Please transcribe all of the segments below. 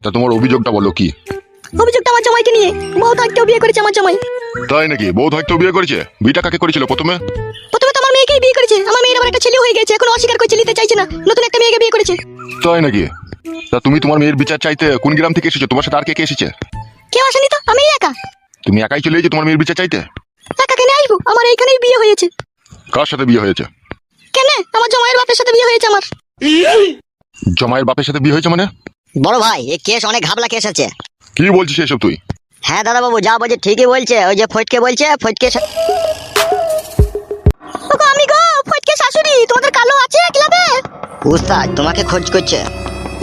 তা তোমার অভিযোগটা বলো কি? অভিযোগটা আমার জামাইকে নিয়ে। বউ থাকতেও বিয়ে করেছে আমার জামাই। তাই নাকি? বউ থাকতেও বিয়ে করেছে? বিয়েটা কাকে করেছিল প্রথমে? প্রথমে তো আমার মেয়েকেই বিয়ে করেছে। আমার মেয়ের আবার একটা ছেলে হয়ে গেছে, এখন অস্বীকার করছে, নিতে চাইছে না। নতুন একটা মেয়েকে বিয়ে করেছে। তাই নাকি? তা তুমি তোমার মেয়ের বিচার চাইতে কোন গ্রাম থেকে এসেছো? তোমার সাথে আর কে কে এসেছে? কেউ আসেনি তো, আমি একা। তুমি একাই চলে এসেছো তোমার মেয়ের বিচার চাইতে? একা কেন আসবো? আমার এইখানেই বিয়ে হয়েছে। কার সাথে বিয়ে হয়েছে? কেন? আমার জামাইয়ের বাপের সাথে বিয়ে হয়েছে আমার। জমায়ের বাপের সাথে বিয়ে হয়েছে মানে? বড় ভাই, এই কেস অনেক ঘাবলা কেস আছে। কি বলছিস এসব তুই? হ্যাঁ দাদা বাবু, যা বলছে ঠিকই বলছে। ওই যে ফটকে বলছে, ফটকে ওগো আমি গো, ফটকে শাশুড়ি। তোমাদের কালো আছে ক্লাবে? উস্তাদ তোমাকে খোঁজ করছে।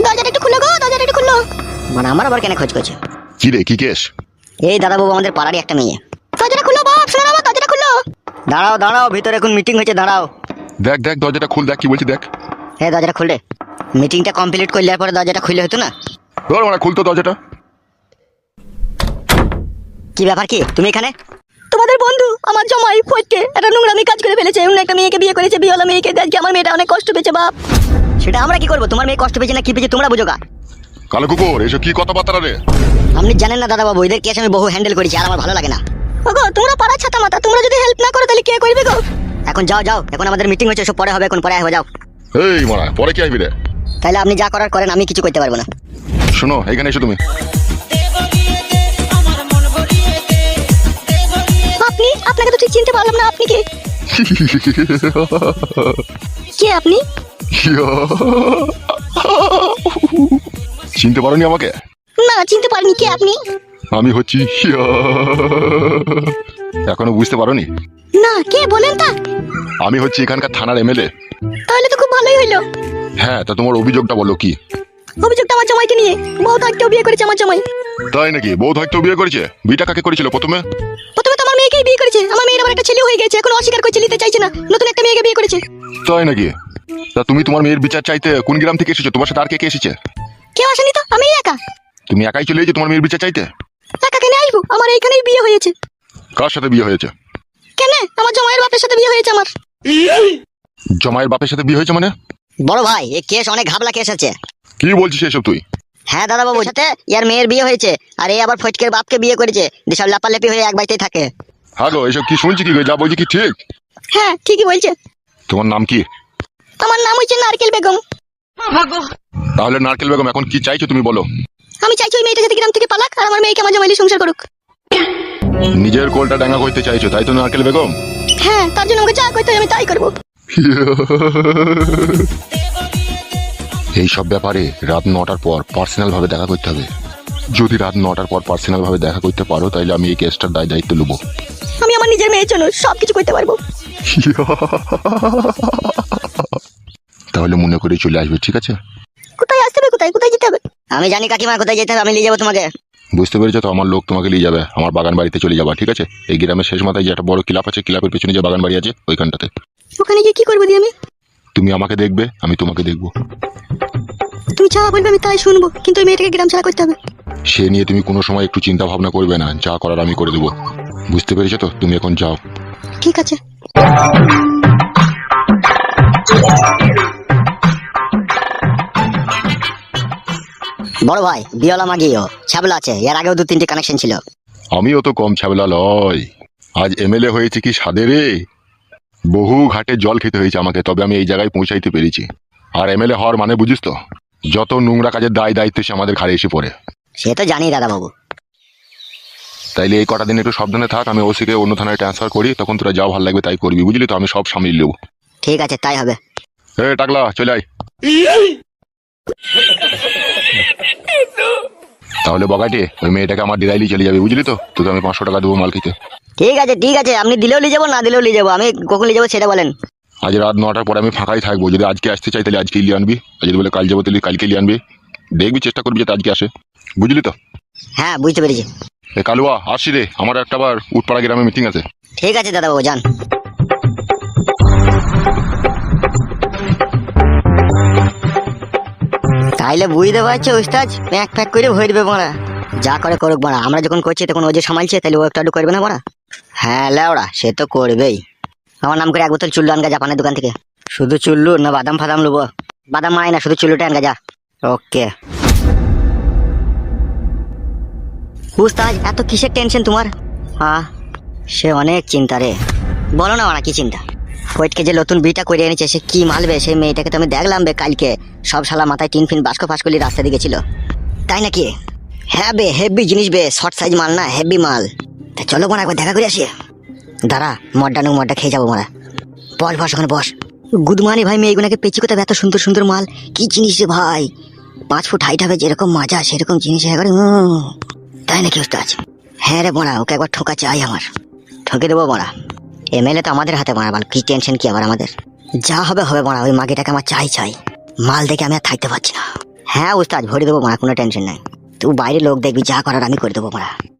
দরজাটা একটু খুলো গো, দরজাটা একটু খুলো। মানে আমার আবার কেন খোঁজ করছে? কি রে, কি কেস? এই দাদা বাবু, আমাদের পাড়ারই একটা মেয়ে। দরজাটা খুলো বাপ, শোনো বাবা, দরজাটা খুলো। দাঁড়াও দাঁড়াও, ভিতরে এখন মিটিং হয়েছে, দাঁড়াও। দেখ দেখ দরজাটা খুল, দেখ কি বলছি দেখ। হ্যাঁ দরজাটা খুলে, মিটিংটা কমপ্লিট করলে পরে দরজাটা খুলে হতো না? ধর মানে খুলতো দরজাটা। কি ব্যাপার, কি তুমি এখানে? তোমাদের বন্ধু আমার জামাই ফটকে একটা নোংরামি কাজ করে ফেলেছে। অন্য একটা মেয়েকে বিয়ে করেছে, বিয়েওয়ালা মেয়েকে। আজকে আমার মেয়েটা অনেক কষ্ট পেয়েছে বাপ। সেটা আমরা কি করবো? তোমার মেয়ে কষ্ট পেয়েছে না কি পেয়েছে তোমরা বুঝো গা। কালো কুকুর, এসব কি কথাবার্তা রে? আপনি জানেন না দাদা বাবু, এদের কেস আমি বহু হ্যান্ডেল করেছি, আর আমার ভালো লাগে না। ওগো তোমরা পাড়া ছাতা মাতা, তোমরা যদি হেল্প না করো তাহলে কে করবে গো? এখন যাও যাও, এখন আমাদের মিটিং হচ্ছে, সব পরে হবে, এখন পরে আসবে, যাও। এই মারা, পরে কি আসবি রে? তাহলে আপনি যা করার করেন, আমি কিছু করতে পারবো না। শোনো, এখানে এসো তুমি। আপনি? আপনাকে তো ঠিক চিনতে পারলাম না, আপনি কে? কে আপনি? চিনতে পারোনি আমাকে? না চিনতে পারিনি, কে আপনি? আমি হচ্ছি এখনো বুঝতে পারোনি? না, কে বলেন তা? আমি হচ্ছি এখানকার থানার এমএলএ। তাহলে তো খুব ভালোই হইলো। হ্যাঁ, তা তোমার অভিযোগটা বলো কি? অভিযোগটা আমার জামাইকে নিয়ে। বউ থাকতেও বিয়ে করেছে আমার জামাই। তাই নাকি? বউ থাকতেও বিয়ে করেছে? বিয়েটা কাকে করেছিল প্রথমে? প্রথমে তো আমার মেয়েকেই বিয়ে করেছে। আমার মেয়ের আবার একটা ছেলে হয়ে গেছে, এখন অস্বীকার করছে, নিতে চাইছে না। নতুন একটা মেয়েকে বিয়ে করেছে। তাই নাকি? তা তুমি তোমার মেয়ের বিচার চাইতে কোন গ্রাম থেকে এসেছো? তোমার সাথে আর কে কে এসেছে? কেউ আসেনি তো, আমি একা। তুমি একাই চলে এসেছো তোমার মেয়ের বিচার চাইতে? একা কেন আসবো? আমার এইখানেই বিয়ে হয়েছে। কার সাথে বিয়ে হয়েছে? কেন? আমার জামাইয়ের বাপের সাথে বিয়ে হয়েছে আমার। জমায়ের বাপের সাথে বিয়ে হয়েছে মানে? বড় ভাই, এই কেস অনেক ঘাবলা কেস আছে। কি বলছিস এসব তুই? হ্যাঁ দাদা বাবু, সাথে ইয়ার মেয়ের বিয়ে হয়েছে, আর এই আবার ফটকের বাপকে বিয়ে করেছে। যেসব লাপালাপি হয়ে এক বাড়িতেই থাকে। হ্যাঁ গো, এসব কি শুনছি? কি গো, যা বলছি কি ঠিক? হ্যাঁ ঠিকই বলছে। তোমার নাম কি? আমার নাম হচ্ছে নারকেল বেগম। তাহলে নারকেল বেগম, এখন কি চাইছো তুমি বলো? আমি চাইছি ওই মেয়েটা যাতে গ্রাম থেকে পালাক, আর আমার মেয়েকে আমার জামাইলি সংসার করুক। নিজের কোলটা ডাঙ্গা করতে চাইছো, তাই তো নারকেল বেগম? হ্যাঁ, তার জন্য আমাকে যা করতে হয় আমি তাই করবো। এই সব ব্যাপারে রাত 9টার পর পার্সোনাল ভাবে দেখা করতে হবে। যদি রাত 9টার পর পার্সোনাল ভাবে দেখা করতে পারো, তাহলে আমি এই কেসটার দায়িত্ব নেবো। আমি আমার নিজের মেয়ের জন্য সবকিছু করতে পারবো। তাহলে মনে করে চলে আসবে, ঠিক আছে? কোথায় আসতে হবে? কোথায় কোথায় যেতে হবে? আমি জানি কাকিমা কোথায় যেতে হবে, আমি নিয়ে যাবো তোমাকে। বুঝতে পেরেছো তো? আমার লোক তোমাকে নিয়ে যাবে, আমার বাগান বাড়িতে চলে যাবা, ঠিক আছে? এই গ্রামের শেষ মাথায় যে একটা বড় ক্লাব আছে, ক্লাবের পেছনে যে বাগান বাড়ি আছে, ওইখানটাতে। ওখানে গিয়ে কি করবো দিয়ে আমি? তুমি আমাকে দেখবে, আমি তোমাকে দেখবো। তুমি যা বলবে আমি তাই শুনবো, কিন্তু ওই মেয়েটাকে গ্রাম ছাড়া করতে হবে। সে নিয়ে তুমি কোনো সময় একটু চিন্তা ভাবনা করবে না, যা করার আমি করে দেবো। বুঝতে পেরেছো তো? তুমি এখন যাও। ঠিক আছে। বড় ভাই, বিয়লা মাগিও ছাবলা আছে, এর আগেও 2-3টে কানেকশন ছিল। আমিও তো কম ছাবেলা লয়। আজ এমএলএ হয়েছে কি সাদে রে! বহু ঘাটে জল খেতে হয়েছে আমাকে, তবে আমি এই জায়গায় পৌঁছাইতে পেরেছি। আর এমএলএ হওয়ার মানে বুঝিস তো? যত নোংরা কাজের দায়িত্ব সে আমাদের ঘাড়ে এসে পড়ে। সে তো জানি দাদা বাবু। তাইলে এই কটা দিন একটু সাবধানে থাক, আমি ওসিকে অন্য থানায় ট্রান্সফার করি, তখন তোরা যাও ভালো লাগবে তাই করবি, বুঝলি তো? আমি সব সামলিয়ে নেবো। ঠিক আছে, তাই হবে। টাকলা চলে আয়। তাহলে বগাটে, ওই মেয়েটাকে আমার ডিরাইলি চলে যাবে, বুঝলি তো? তোকে আমি 500 টাকা দেবো মাল খেতে। ঠিক আছে ঠিক আছে, আপনি দিলেও নিয়ে যাবো, না দিলেও নিয়ে যাবো। আমি কখন নিয়ে যাবো সেটা বলেন। আজ রাত 9টার পরে আমি ফাঁকাই থাকবো। যদি আজকে আসতে চাই তাহলে আজকে লিয়ে আনবি, আর যদি বলে কাল যাবো তাহলে কালকে লিয়ে আনবি। দেখবি, চেষ্টা করবি যাতে আজকে আসে, বুঝলি তো? হ্যাঁ বুঝতে পেরেছি। কালুয়া আসছি রে, আমার একটা আবার উঠপাড়া গ্রামে মিটিং আছে। ঠিক আছে দাদা বাবু, যান। তাইলে বুঝতে পারছো উস্তাদ, প্যাক প্যাক করে ভরে দেবে বড়া। যা করে করুক বড়া, আমরা যখন করছি তখন ও যে সামালছে, তাহলে ও একটু করবে না বড়া? হ্যাঁ লেওড়া, সে তো করবেই। আমার নাম করে 1 বোতল চুল্লু আনগা জাপানের দোকান থেকে। শুধু চুল্লু না বাদাম ফাদাম লুবো? বাদাম আয় না, শুধু চুল্লুটা আনগা যা। ওকে। উস্তাদ এত কিসের টেনশন তোমার? হ্যাঁ সে অনেক চিন্তা রে। বলো না ওরা কি চিন্তা? ফয়েটকে যে নতুন বিটা করে এনেছে সে কি মালবে, সেই মেয়েটাকে তো আমি দেখলাম বে কালকে, সব শালা মাথায় টিন ফিন বাস্ক ফাঁস করলি রাস্তা দিকে ছিল। তাই নাকি? হ্যাঁ বে হেভি জিনিস বে, শর্ট সাইজ মাল না, হেভি মাল। তা চলো বোন একবার দেখা করে আসি। দাঁড়া মডটা খেয়ে যাবো মারা। বস বস ওখানে বস। গুদমানি ভাই মেয়েগুলোকে পেঁচি কোথায় এত সুন্দর সুন্দর মাল, কি জিনিস রে ভাই, 5 ফুট হাইট হবে যেরকম মাজা সেরকম জিনিস একবারে। তাই নাকি উস্তাদ? হ্যাঁ রে বোনা, ওকে একবার ঠোকা চাই আমার। ঠকে দেবো বোনা, এমএলএ তো আমাদের হাতে মারা, বল কি টেনশন কি আবার আমাদের? যা হবে হবে বোনা, ওই মাগিটাকে আমার চাই। মাল দেখে আমি আর থাকতে পারছি না। হ্যাঁ উস্তাদ ভরে দেবো বোনা, কোনো টেনশন নাই। তুই বাইরে লোক দেখবি, যা করার আমি করে দেবো বোনা।